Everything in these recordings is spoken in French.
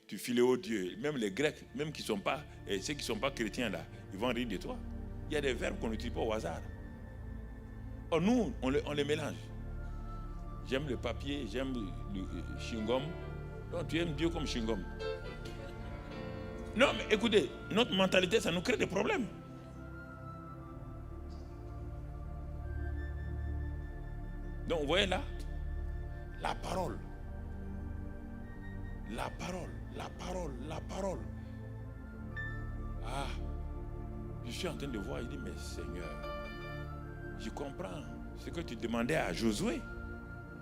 tu philéo Dieu. Même les Grecs, même qui sont pas, et ceux qui ne sont pas chrétiens là, ils vont rire de toi. Il y a des verbes qu'on n'utilise pas au hasard. Or nous, on les mélange. J'aime le papier, j'aime le chewing-gum. Donc tu aimes Dieu comme chewing-gum. Non, mais écoutez, notre mentalité, ça nous crée des problèmes. Donc vous voyez là, la parole. La parole, la parole, la parole. Ah, je suis en train de voir, il dit, mais Seigneur, je comprends ce que tu demandais à Josué.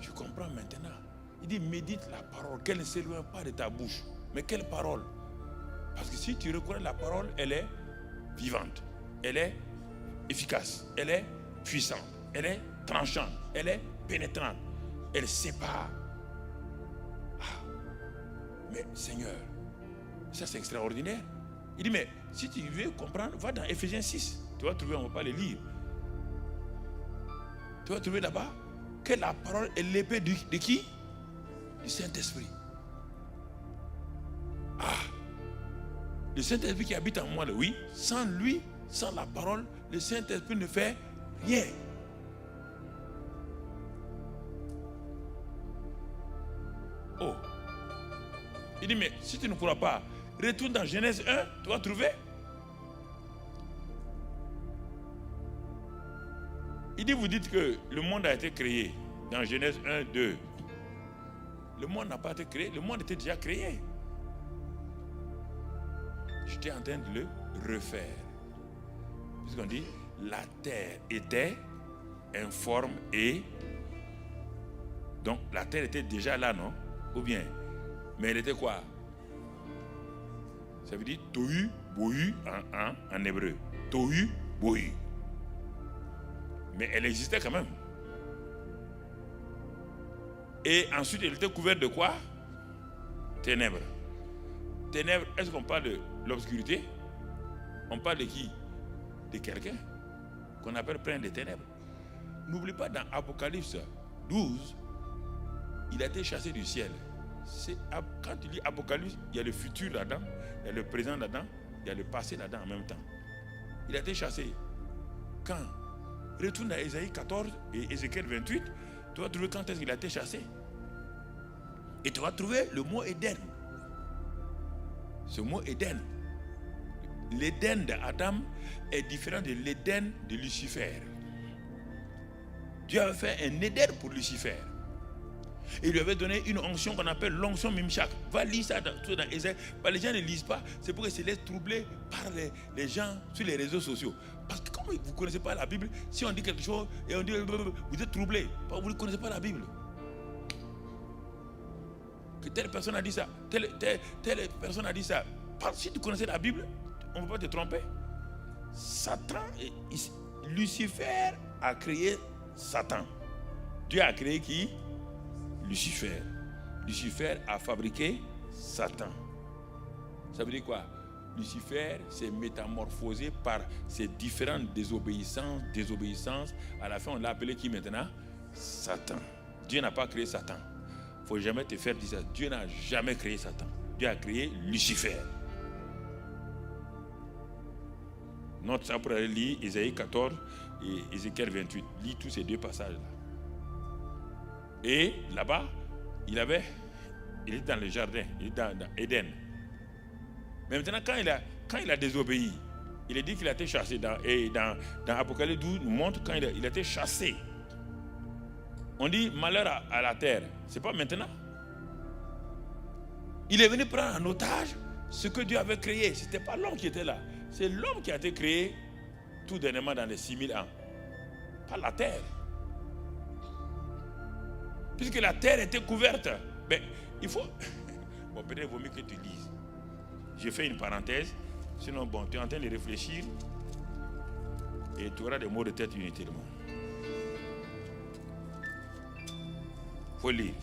Je comprends maintenant. Il dit, médite la parole, qu'elle ne s'éloigne pas de ta bouche. Mais quelle parole? Parce que si tu reconnais la parole, elle est vivante, elle est efficace, elle est puissante, elle est tranchante, elle est pénétrante, elle sépare. Ah, mais Seigneur, ça c'est extraordinaire. Il dit, mais si tu veux comprendre, va dans Ephésiens 6. Tu vas trouver, on ne va pas le lire. Tu vas trouver là-bas que la parole est l'épée de qui? Du Saint-Esprit. Ah, le Saint-Esprit qui habite en moi, oui, sans lui, sans la parole, le Saint-Esprit ne fait rien. Oh. Il dit, mais si tu ne crois pas, retourne dans Genèse 1, tu vas trouver. Il dit, vous dites que le monde a été créé dans Genèse 1, 2. Le monde n'a pas été créé, le monde était déjà créé. J'étais en train de le refaire. Puisqu'on dit, la terre était informe et... Donc la terre était déjà là, non? Ou bien? Mais elle était quoi? Ça veut dire tohu, bohu en hébreu. Tohu, bohu. Mais elle existait quand même. Et ensuite, elle était couverte de quoi? Ténèbres. Ténèbres, est-ce qu'on parle de l'obscurité? On parle de qui? De quelqu'un qu'on appelle plein de ténèbres. N'oublie pas, dans Apocalypse 12, il a été chassé du ciel. Quand tu lis Apocalypse, il y a le futur là-dedans, il y a le présent là-dedans, il y a le passé là-dedans en même temps. Il a été chassé. Quand? Retourne à Ésaïe 14 et Ézéchiel 28, tu vas trouver quand est-ce qu'il a été chassé. Et tu vas trouver le mot Éden. Ce mot Éden. L'Éden d'Adam est différent de l'Éden de Lucifer. Dieu avait fait un Éden pour Lucifer. Et il lui avait donné une onction qu'on appelle l'onction Mimchak. Va lire ça dans Ésaïe. Les gens ne lisent pas. C'est pour qu'ils se laissent troubler par les gens sur les réseaux sociaux. Parce que comme vous ne connaissez pas la Bible, si on dit quelque chose et on dit vous êtes troublé, vous ne connaissez pas la Bible. Que telle personne a dit ça, telle personne a dit ça. Parce que si tu connaissais la Bible, on ne peut pas te tromper. Satan, Lucifer a créé Satan. Dieu a créé qui? Lucifer. Lucifer a fabriqué Satan. Ça veut dire quoi? Lucifer s'est métamorphosé par ses différentes désobéissances. À la fin, on l'a appelé qui maintenant? Satan. Dieu n'a pas créé Satan. Il ne faut jamais te faire dire ça. Dieu n'a jamais créé Satan. Dieu a créé Lucifer. Note ça pour aller lire Ésaïe 14 et Ézéchiel 28. Lis tous ces deux passages-là. Et là-bas, il était dans le jardin, il était dans Éden. Mais maintenant, quand il a désobéi, il a dit qu'il a été chassé. Dans Apocalypse 12, nous montre quand il a été chassé. On dit malheur à la terre. Ce n'est pas maintenant. Il est venu prendre en otage ce que Dieu avait créé. Ce n'était pas l'homme qui était là. C'est l'homme qui a été créé tout dernièrement dans les 6000 ans. Pas la terre. Puisque la terre était couverte. Mais il faut... Bon, peut-être il vaut mieux que tu lises. Je fais une parenthèse. Sinon, bon, tu es en train de réfléchir. Et tu auras des mots de tête inutilement. Il faut lire.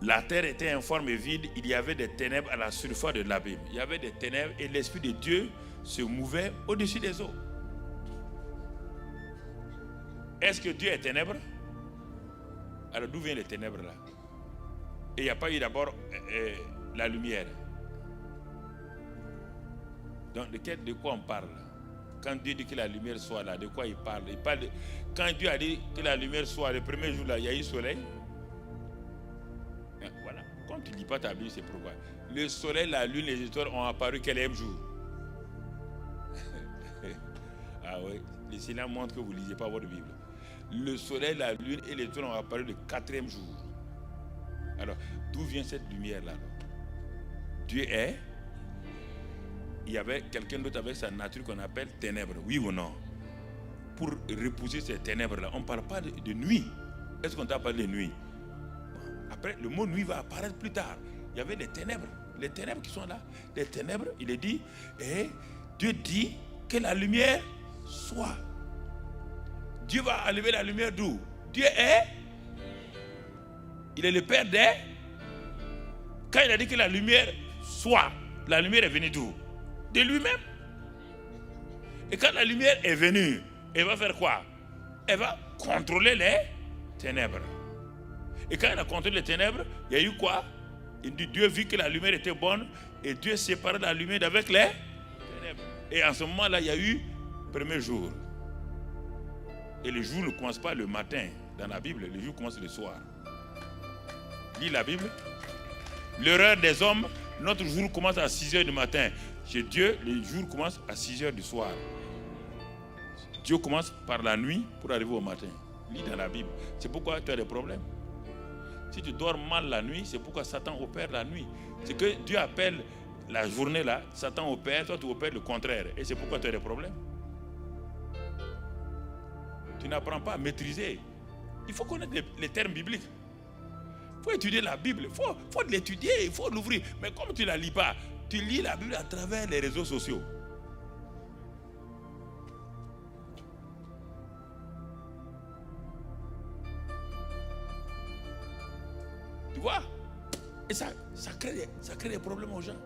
La terre était informe et vide. Il y avait des ténèbres à la surface de l'abîme. Il y avait des ténèbres et l'Esprit de Dieu se mouvait au-dessus des eaux. Est-ce que Dieu est ténèbre? Alors d'où viennent les ténèbres là? Et il n'y a pas eu d'abord la lumière. Donc de quoi on parle? Quand Dieu dit que la lumière soit là, de quoi il parle? Quand Dieu a dit que la lumière soit, le premier jour là, il y a eu le soleil. Voilà. Quand tu ne lis pas ta Bible, c'est pourquoi. Le soleil, la lune, les étoiles ont apparu quel même jour? Ah oui, les signes montrent que vous ne lisez pas votre Bible. Le soleil, la lune et les étoiles ont apparu le 4e jour. Alors, d'où vient cette lumière-là? Dieu est. Il y avait quelqu'un d'autre avec sa nature qu'on appelle ténèbres, oui ou non? Pour repousser ces ténèbres-là, on ne parle pas de nuit. Est-ce qu'on t'a parlé de nuit? Après, le mot nuit va apparaître plus tard. Il y avait les ténèbres qui sont là. Les ténèbres, il est dit, et Dieu dit que la lumière soit. Dieu va enlever la lumière d'où? Dieu est. Il est le Père des. Quand il a dit que la lumière soit, la lumière est venue d'où? De lui-même. Et quand la lumière est venue, elle va faire quoi? Elle va contrôler les ténèbres. Et quand elle a contrôlé les ténèbres, il y a eu quoi? Il dit, Dieu vit que la lumière était bonne et Dieu séparait la lumière d'avec les ténèbres. Et en ce moment-là, il y a eu le premier jour. Et le jour ne commence pas le matin dans la Bible, le jour commence le soir. Lis la Bible. L'heure des hommes, notre jour commence à 6h du matin. Chez Dieu, le jour commence à 6h du soir. Dieu commence par la nuit pour arriver au matin. Lis dans la Bible. C'est pourquoi tu as des problèmes. Si tu dors mal la nuit, c'est pourquoi Satan opère la nuit. C'est que Dieu appelle la journée là, Satan opère, toi tu opères le contraire. Et c'est pourquoi tu as des problèmes. Tu n'apprends pas à maîtriser. Il faut connaître les termes bibliques. Il faut étudier la Bible. Il faut l'étudier, il faut l'ouvrir. Mais comme tu ne la lis pas, tu lis la Bible à travers les réseaux sociaux. Tu vois? Et ça crée des problèmes aux gens.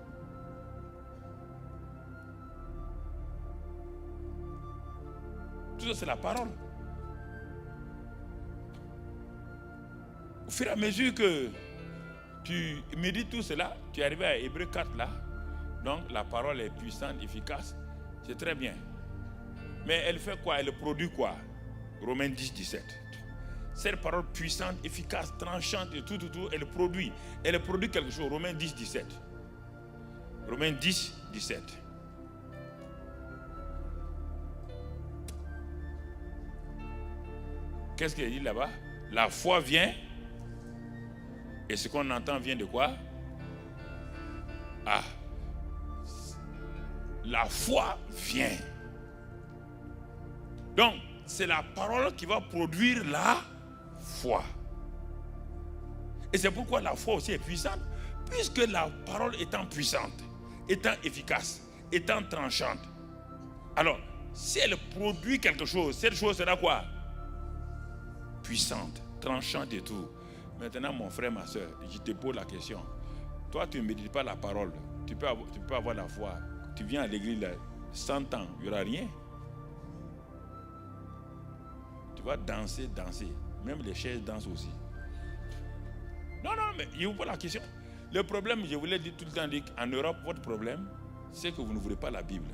Tout ça, c'est la parole. Au fur et à mesure que tu médites tout cela, tu arrives à Hébreux 4 là. Donc la parole est puissante, efficace. C'est très bien. Mais elle fait quoi? Elle produit quoi? Romains 10, 17. Cette parole puissante, efficace, tranchante et tout, elle produit. Elle produit quelque chose. Romains 10, 17. Romains 10, 17. Qu'est-ce qu'il dit là-bas? La foi vient. Et ce qu'on entend vient de quoi? Ah. La foi vient. Donc, c'est la parole qui va produire la foi. Et c'est pourquoi la foi aussi est puissante. Puisque la parole étant puissante, étant efficace, étant tranchante. Alors, si elle produit quelque chose, cette chose sera quoi? Puissante, tranchante et tout. Maintenant, mon frère, ma soeur, je te pose la question. Toi, tu ne médites pas la parole. Tu peux avoir la foi. Tu viens à l'église là, 100 ans, il n'y aura rien. Tu vas danser. Même les chaises dansent aussi. Non, mais je vous pose la question. Le problème, je vous l'ai dit tout le temps, en Europe, votre problème, c'est que vous n'ouvrez pas la Bible.